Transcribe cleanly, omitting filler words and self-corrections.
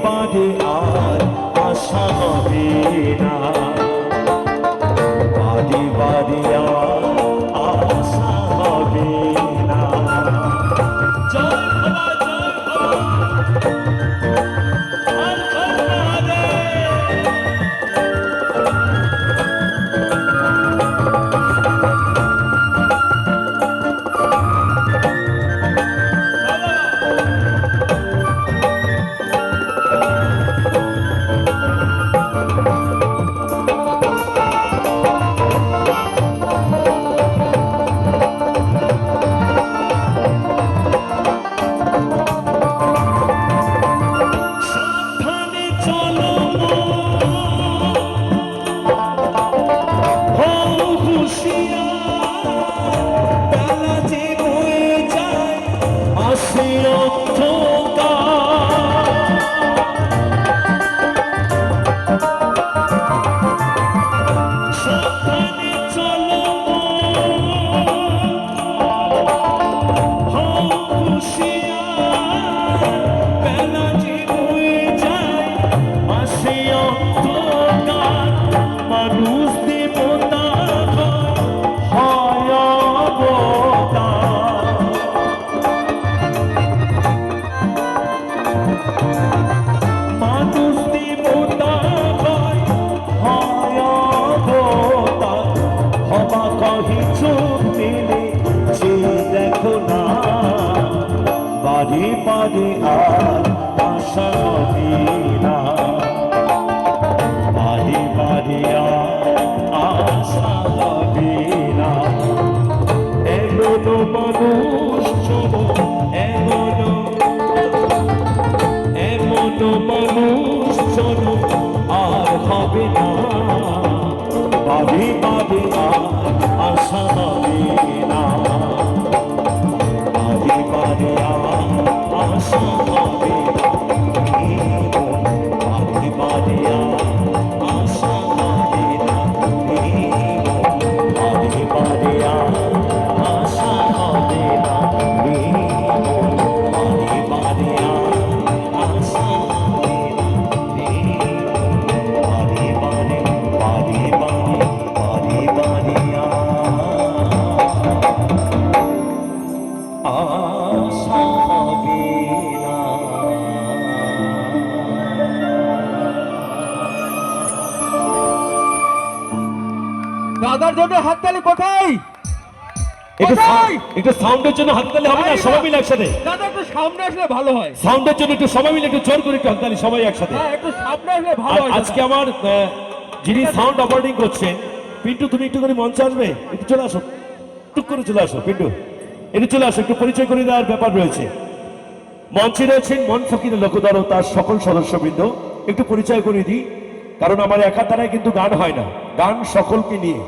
বাদে আর আশা হবে না, বাদে বাদে আর আশা হবে না। জয় বাবা, জয় বাদে বাদে আর আশা হবে না, বাদে বাদে আর আশা হবে না। এমনো মানুষ এমনো মানুষ আর হবে না, বাদে বাদে আর আশা হবে না, বাদে বাদে আর আশা হবে না, বাদে বাদে আর আশা হবে না, বাদে বাদে আর আশা হবে না, বাদে বাদে আর আশা হবে না, বাদে বাদে বাদে বাদে বাদে বাদে আশা হবে না। দাদার জন্য হাততালি কোথায়? একটু সাউন্ডের জন্য হাততালি হবে না? সবাই মিলে একসাথে। দাদা একটু সামনে আসলে ভালো হয়। সাউন্ডের জন্য একটু সবাই মিলে একটু জোর করে একটু হাততালি সবাই একসাথে। হ্যাঁ, একটু সামনে আসলে ভালো হয়। আজকে আমার যিনি সাউন্ড অপারেটিং করছেন, পিন্টু তুমি একটু করে মঞ্চে আসবে, একটু চলে আসো, টুক করে চলে আসো পিন্টু, একটু চলে আসো, একটু পরিচয় করে দেওয়ার ব্যাপার রয়েছে। মঞ্চে রয়েছেন মন ফকির লোকদল ও তার সকল সদস্যবৃন্দ, একটু পরিচয় করে দিই, কারণ আমার একা দ্বারাই কিন্তু গান হয় না, গান সকলকে নিয়ে।